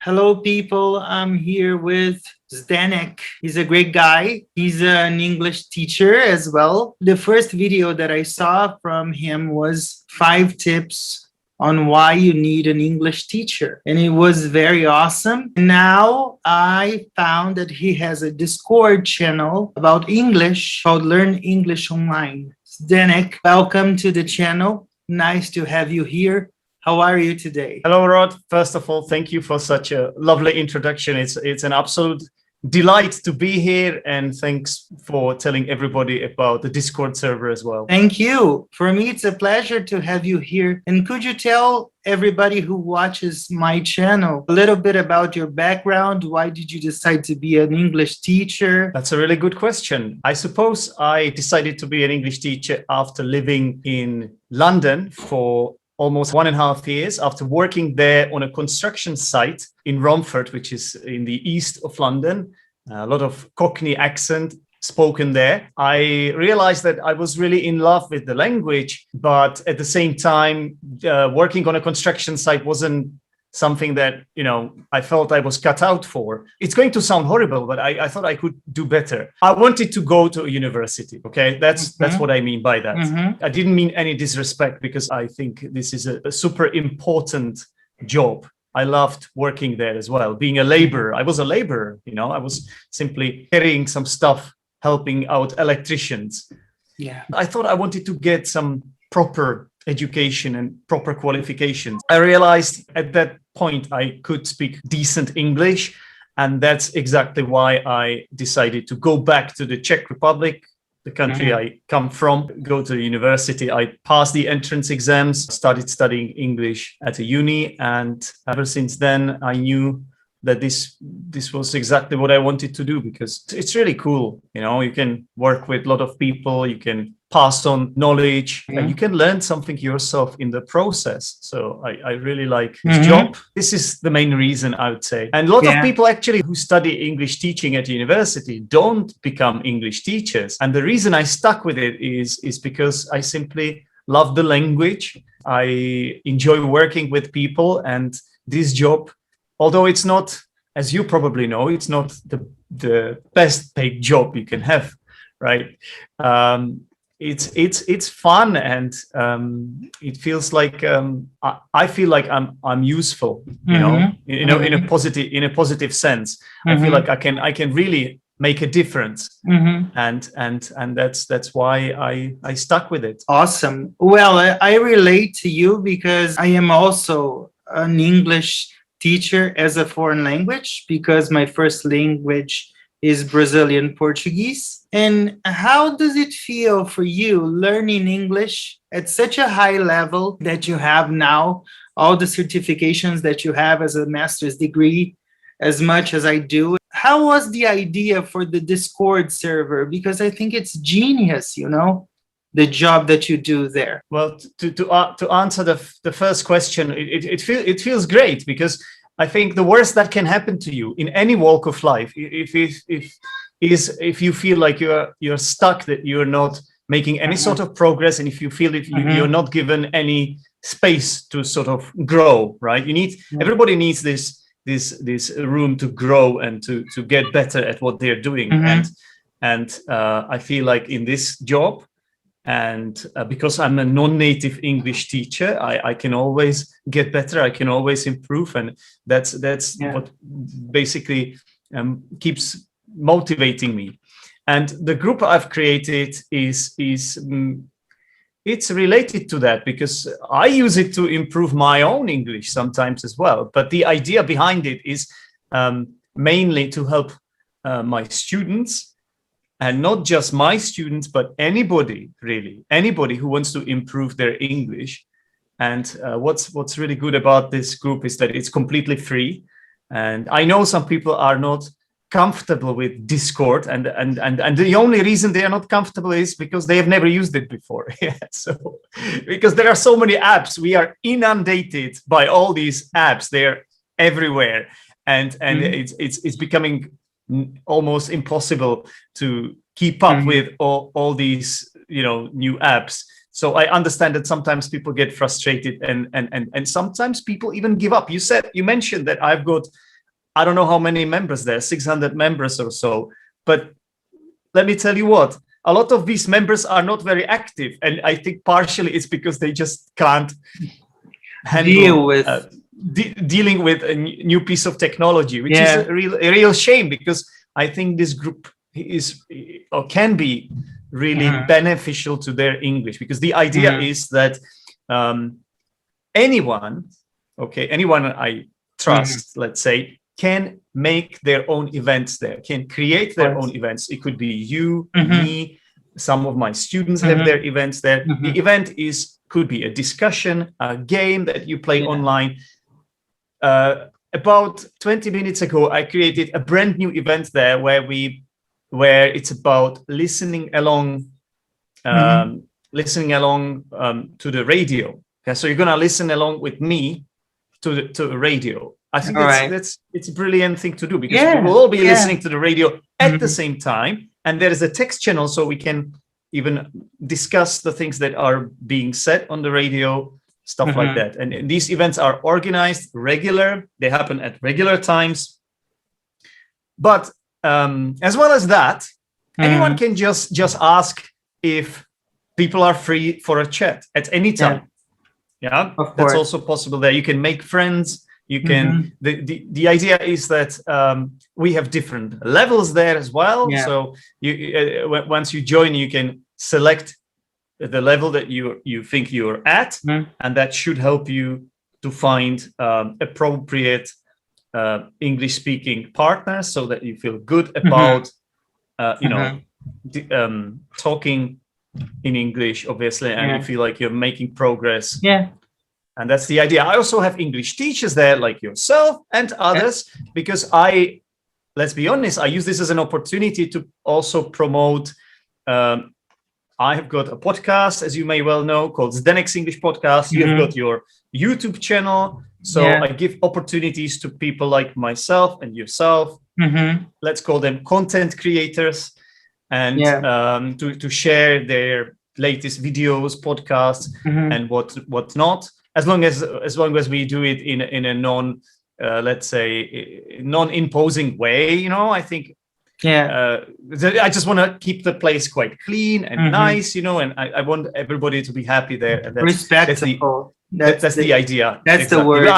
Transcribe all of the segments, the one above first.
Hello, people. I'm here with ZDENEK. He's a great guy. He's an English teacher as well. The first video that I saw from him was 5 tips on why you need an English teacher. And it was very awesome. Now I found that he has a Discord channel about English called Learn English Online. ZDENEK, welcome to the channel. Nice to have you here. How are you today? Hello, Rod. First of all, thank you for such a lovely introduction. It's an absolute delight to be here, and thanks for telling everybody about the Discord server as well. Thank you. For me, it's a pleasure to have you here. And could you tell everybody who watches my channel a little bit about your background? Why did you decide to be an English teacher? That's a really good question. I suppose I decided to be an English teacher after living in London for almost 1.5 years, after working there on a construction site in Romford, which is in the east of London. A lot of Cockney accent spoken there. I realized that I was really in love with the language, but at the same time, working on a construction site wasn't something that, I felt I was cut out for. It's going to sound horrible, but I thought I could do better. I wanted to go to a university. Okay, that's what I mean by that. I didn't mean any disrespect, because I think this is a super important job. I loved working there as well. Being a laborer, I was a laborer. I was simply carrying some stuff, helping out electricians. Yeah, I thought I wanted to get some proper education and proper qualifications. I realized at that point I could speak decent English, and that's exactly why I decided to go back to the Czech Republic, the country I come from, go to university. I passed the entrance exams, started studying English at a uni, and ever since then I knew that this was exactly what I wanted to do, because it's really cool. You can work with a lot of people, you can pass on knowledge, and you can learn something yourself in the process. So I really like this job. This is the main reason, I would say. And a lot of people actually who study English teaching at university don't become English teachers. And the reason I stuck with it is because I simply love the language. I enjoy working with people, and this job, although it's not, as you probably know, it's not the best paid job you can have, right? It's fun, and it feels like I feel like I'm useful, in a positive sense. I feel like I can really make a difference, and that's why I stuck with it. Awesome. Well, I relate to you because I am also an English teacher as a foreign language, because my first language is Brazilian Portuguese. And how does it feel for you learning English at such a high level that you have now, all the certifications that you have as a master's degree, as much as I do? How was the idea for the Discord server? Because I think it's genius, the job that you do there. Well, to answer the first question, it feels great, because I think the worst that can happen to you in any walk of life, if you feel like you're stuck, that you're not making any sort of progress, and if you feel that you're not given any space to sort of grow, right? Everybody needs this room to grow and to get better at what they're doing, and I feel like in this job, and because I'm a non-native English teacher, I can always get better. I can always improve, and that's what basically keeps motivating me. And the group I've created is it's related to that, because I use it to improve my own English sometimes as well. But the idea behind it is mainly to help my students. And not just my students, but anybody, really, anybody who wants to improve their English. And what's really good about this group is that it's completely free. And I know some people are not comfortable with Discord, and the only reason they are not comfortable is because they have never used it before. So because there are so many apps, we are inundated by all these apps. They're everywhere, and it's becoming almost impossible to keep up with all these new apps. So I understand that sometimes people get frustrated, and sometimes people even give up. You mentioned that I've got I don't know how many members there, 600 members or so. But let me tell you what, a lot of these members are not very active. And I think partially it's because they just can't handle dealing with a new piece of technology, which is a real shame, because I think this group is or can be really beneficial to their English, because the idea is that anyone I trust, let's say, can make their own events there, can create their own events. It could be you, me, some of my students have their events there. The event could be a discussion, a game that you play online. About 20 minutes ago, I created a brand new event there where it's about listening along to the radio. Okay, so you're gonna listen along with me to the radio. I think it's a brilliant thing to do, because we will all be listening to the radio at the same time, and there is a text channel, so we can even discuss the things that are being said on the radio, stuff like that. And these events are organized regular; they happen at regular times. But as well as that, anyone can just ask if people are free for a chat at any time. Yeah, that's also possible there. You can make friends. You can. The idea is that we have different levels there as well. So you once you join, you can select the level that you think you're at, and that should help you to find appropriate English-speaking partners, so that you feel good about talking in English, obviously, and you feel like you're making progress. And that's the idea. I also have English teachers there, like yourself and others, because let's be honest, I use this as an opportunity to also promote. I have got a podcast, as you may well know, called ZDENEK'S English Podcast. You have got your YouTube channel. So I give opportunities to people like myself and yourself. Let's call them content creators, and to share their latest videos, podcasts, and whatnot. As long as we do it in a let's say non-imposing way, I think. I just want to keep the place quite clean and nice, and I want everybody to be happy there. And Respectful. That's the idea. That's the word.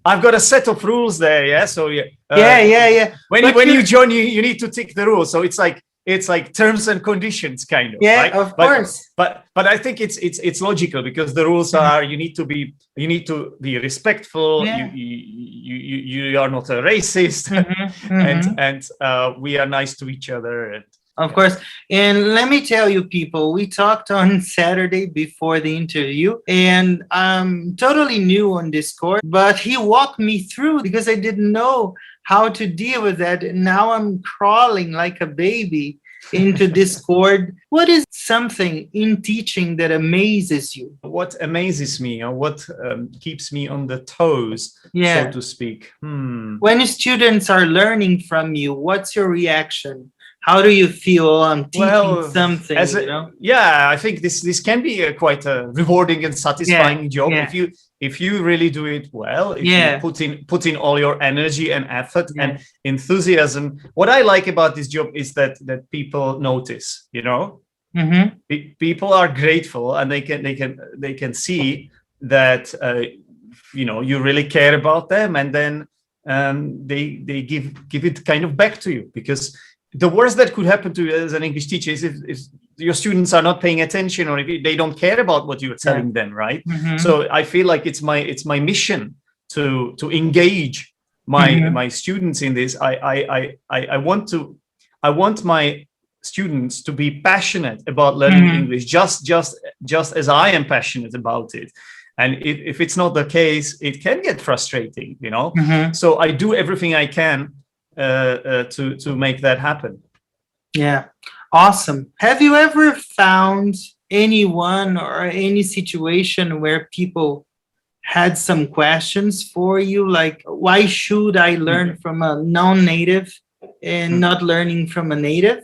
I've got a set of rules there. Yeah. So When you join, you need to tick the rules. So it's like terms and conditions, kind of. Right? Of course. But I think it's logical, because the rules are you need to be respectful. You are not a racist, and we are nice to each other. And, of course. And let me tell you, people, we talked on Saturday before the interview, and I'm totally new on Discord, but he walked me through, because I didn't know how to deal with that. And now I'm crawling like a baby into Discord. What is something in teaching that amazes you? What amazes me, or what keeps me on the toes, so to speak? When students are learning from you, what's your reaction? How do you feel on teaching something? I think this can be quite a rewarding and satisfying job if you really do it well. If you put in all your energy and effort and enthusiasm. What I like about this job is that people notice. People are grateful, and they can see that you really care about them, and then they give it kind of back to you, because the worst that could happen to you as an English teacher is if your students are not paying attention, or if they don't care about what you're telling them, right? So I feel like it's my mission to engage my students in this. I want my students to be passionate about learning English, just as I am passionate about it. And if it's not the case, it can get frustrating, So I do everything I can to make that happen. Awesome. Have you ever found anyone or any situation where people had some questions for you, like, why should I learn from a non-native and not learning from a native?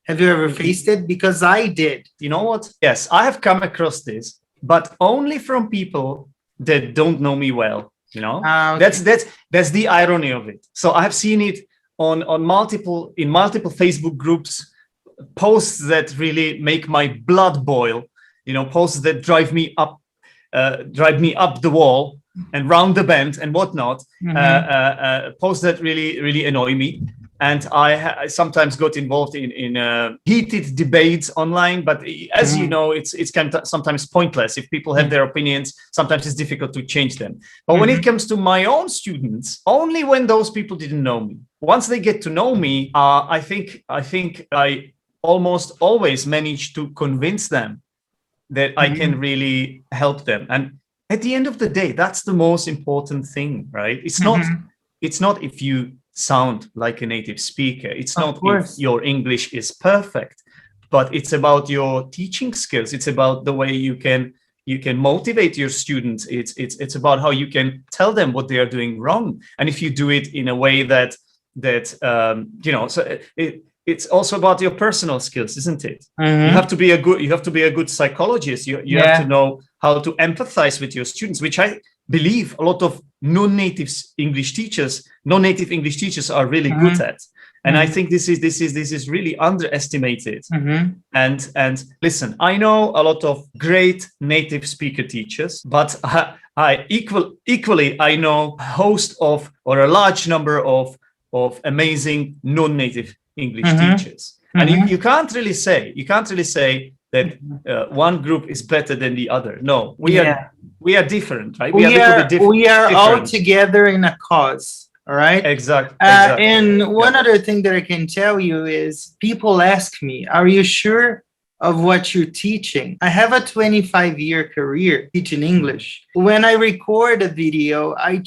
Have you ever faced it? Because I did. You know what? Yes, I have come across this, but only from people that don't know me well. you know. Okay. That's the irony of it. So I've seen it on multiple Facebook groups, posts that really make my blood boil, you know, posts that drive me up the wall and round the bend and whatnot. Posts that really annoy me. And I sometimes got involved in heated debates online. But as you know, it's kind of sometimes pointless. If people have their opinions, sometimes it's difficult to change them. But when it comes to my own students, only when those people didn't know me. Once they get to know me, I think I almost always manage to convince them that I can really help them. And at the end of the day, that's the most important thing, right? It's not if you sound like a native speaker. It's not if your English is perfect, but it's about your teaching skills. It's about the way you can motivate your students. It's about how you can tell them what they are doing wrong. And if you do it in a way that you know, so it's also about your personal skills, isn't it? You have to be a good psychologist. You have to know how to empathize with your students, which I believe a lot of non-native English teachers are really good at. And I think this is really underestimated. And listen, I know a lot of great native speaker teachers, but I equally I know a host of, or a large number of amazing non-native English teachers. And you can't really say that one group is better than the other. No, we are different, right? We are all together in a cause. All right. Exactly. And one other thing that I can tell you is people ask me, are you sure of what you're teaching? I have a 25-year career teaching English. When I record a video, I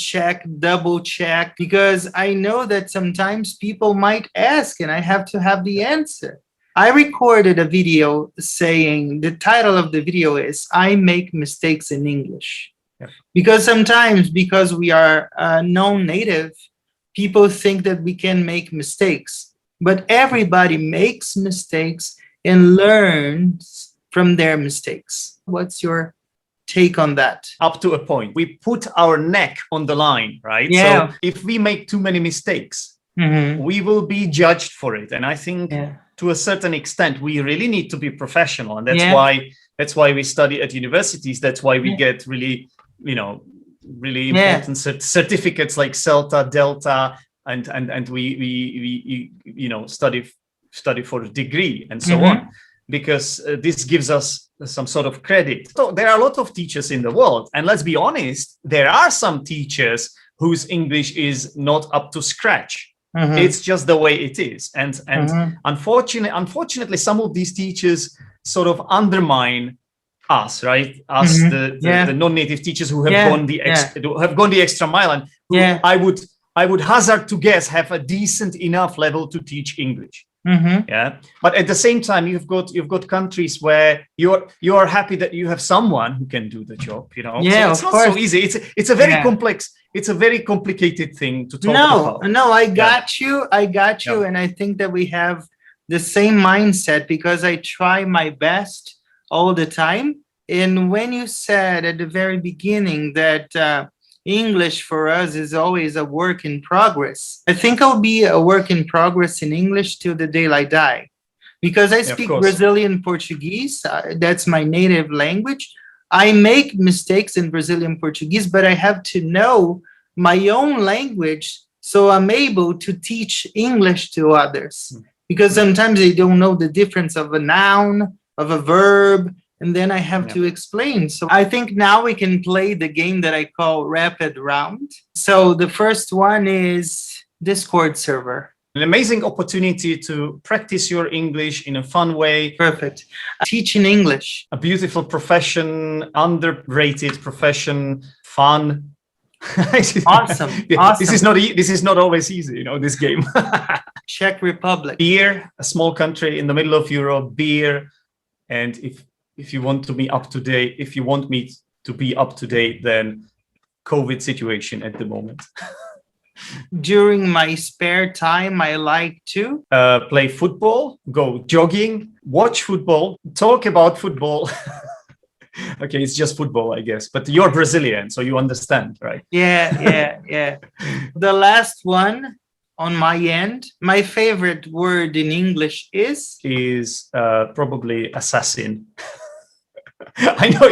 double check, because I know that sometimes people might ask and I have to have the answer. I recorded a video saying, the title of the video is, I make mistakes in English. Because sometimes, because we are non-native, people think that we can make mistakes, but everybody makes mistakes and learns from their mistakes. What's your take on that? Up to a point. We put our neck on the line, right? Yeah. So if we make too many mistakes, we will be judged for it. And I think to a certain extent, we really need to be professional. And that's why we study at universities. That's why we get really, you know, really important certificates like CELTA, Delta, and we you know, study for a degree and so on, because this gives us some sort of credit. So there are a lot of teachers in the world, and let's be honest, there are some teachers whose English is not up to scratch. It's just the way it is, and unfortunately, some of these teachers sort of undermine us, right? Us, the non-native teachers who have gone the extra mile, and who I would hazard to guess have a decent enough level to teach English. But at the same time, you've got countries where you are happy that you have someone who can do the job, you know. So it's not so easy. It's a very complex, it's a very complicated thing to talk about. No, I got you, and I think that we have the same mindset, because I try my best all the time. And when you said at the very beginning that English for us is always a work in progress, I think I'll be a work in progress in English till the day I die, because I speak Brazilian Portuguese. That's my native language. I make mistakes in Brazilian Portuguese, but I have to know my own language so I'm able to teach English to others, because sometimes they don't know the difference of a noun, of a verb, and then I have to explain. So I think now we can play the game that I call Rapid Round. So the first one is Discord server. An amazing opportunity to practice your English in a fun way. Perfect. Teaching English. A beautiful profession, underrated profession, fun. Awesome. This is not always easy, you know, this game. Czech Republic. Beer, a small country in the middle of Europe, beer. And if you want to be up to date, if you want me to be up to date, then COVID situation at the moment. During my spare time, I like to play football, go jogging, watch football, talk about football. Okay, it's just football, I guess. But you're Brazilian, so you understand, right? Yeah. The last one on my end, my favorite word in English is Is probably assassin. I know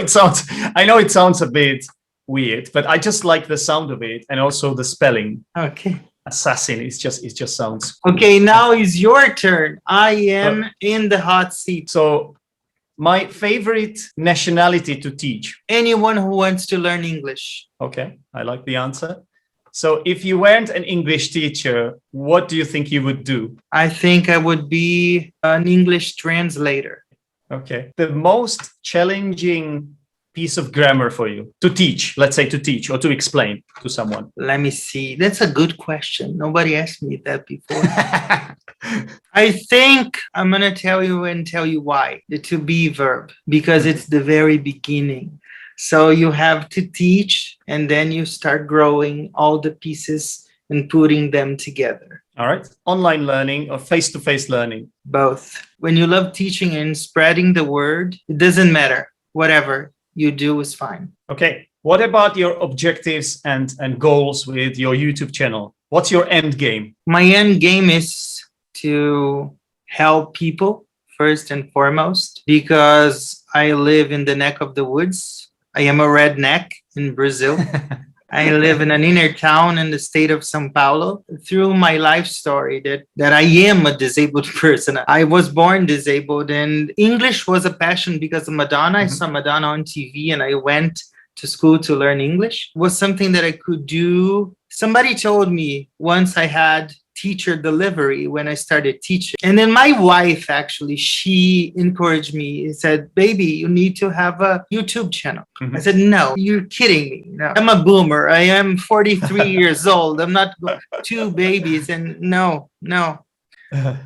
it sounds a bit weird, but I just like the sound of it and also the spelling. okay. Assassin, it just sounds cool. Okay, now is your turn. I am in the hot seat. So my favorite nationality to teach. Anyone who wants to learn English. Okay, I like the answer. So if you weren't an English teacher, what do you think you would do? I think I would be an English translator. Okay. The most challenging piece of grammar for you to teach, let's say to teach or to explain to someone. Let me see. That's a good question. Nobody asked me that before. I think I'm going to tell you why. The to be verb, because it's the very beginning. So you have to teach and then you start growing all the pieces and putting them together. All right. Online learning or face-to-face learning? Both. When you love teaching and spreading the word, it doesn't matter. Whatever you do is fine. Okay. What about your objectives and goals with your YouTube channel? What's your end game? My end game is to help people first and foremost, because I live in the neck of the woods. I am a redneck in Brazil. I live in an inner town in the state of São Paulo. Through my life story that I am a disabled person. I was born disabled, and English was a passion because of Madonna. I saw Madonna on TV and I went to school to learn English. It was something that I could do. Somebody told me once I had teacher delivery when I started teaching. And then my wife, actually, she encouraged me and said, baby, you need to have a YouTube channel. I said, no, you're kidding me. No, I'm a boomer. I am 43 years old. I'm not two babies. And no.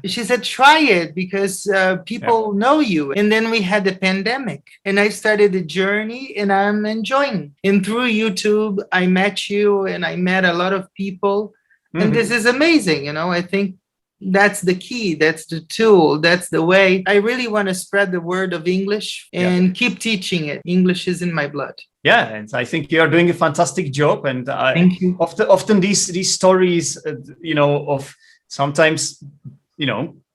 She said, try it because people know you. And then we had the pandemic and I started the journey and I'm enjoying. And through YouTube, I met you and I met a lot of people. And this is amazing. You know, I think that's the key. That's the tool. That's the way. I really want to spread the word of English and keep teaching it. English is in my blood. Yeah, and I think you are doing a fantastic job. And Thank you. Often these stories, of sometimes,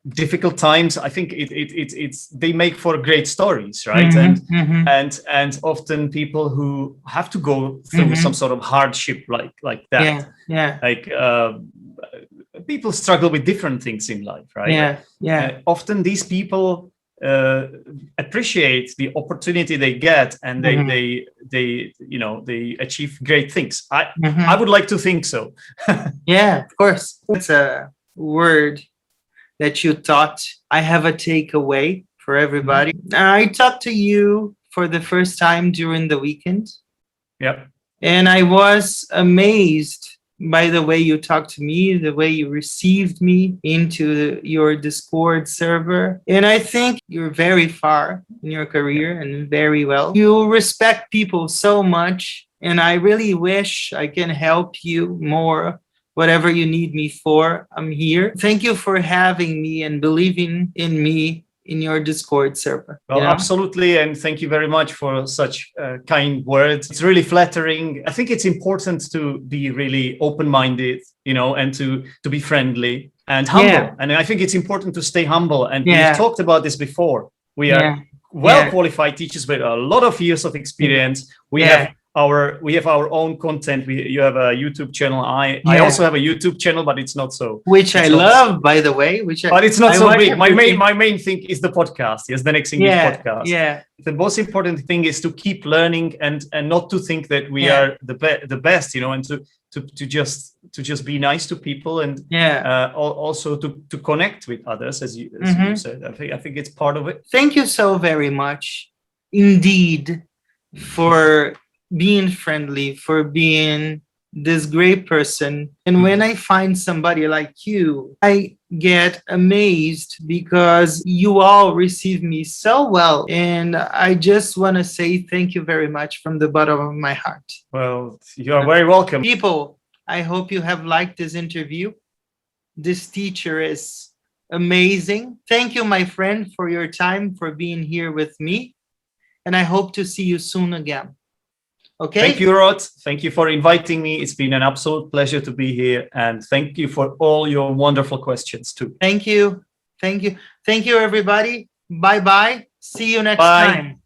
difficult times. I think it's they make for great stories, right? And often people who have to go through some sort of hardship like that. Like people struggle with different things in life, right? Often these people appreciate the opportunity they get, and they achieve great things. I would like to think so. Yeah, of course. It's a word that you taught. I have a takeaway for everybody. I talked to you for the first time during the weekend. Yeah. And I was amazed by the way you talked to me, the way you received me into your Discord server. And I think you're very far in your career and very well. You respect people so much. And I really wish I can help you more. Whatever you need me for, I'm here. Thank you for having me and believing in me in your Discord server. Well, absolutely. And thank you very much for such kind words. It's really flattering. I think it's important to be really open-minded, and to be friendly and humble. Yeah. And I think it's important to stay humble. And we've talked about this before. We are well-qualified teachers with a lot of years of experience. We have our own content. You have a YouTube channel. I also have a YouTube channel, but it's not so. Which I love, by the way. But it's not so big. My main thing is the podcast. Yes, the Next English podcast. Yeah. The most important thing is to keep learning and not to think that we are the best, and to just be nice to people and also to connect with others, as you said. I think it's part of it. Thank you so very much, indeed, for being friendly, for being this great person. And when I find somebody like you, I get amazed because you all receive me so well. And I just want to say thank you very much from the bottom of my heart. Well, you are very welcome. People, I hope you have liked this interview. This teacher is amazing. Thank you, my friend, for your time, for being here with me. and I hope to see you soon again. Okay? Thank you, Rod. Thank you for inviting me. It's been an absolute pleasure to be here. And thank you for all your wonderful questions too. Thank you. Thank you. Thank you, everybody. Bye-bye. See you next Bye. time.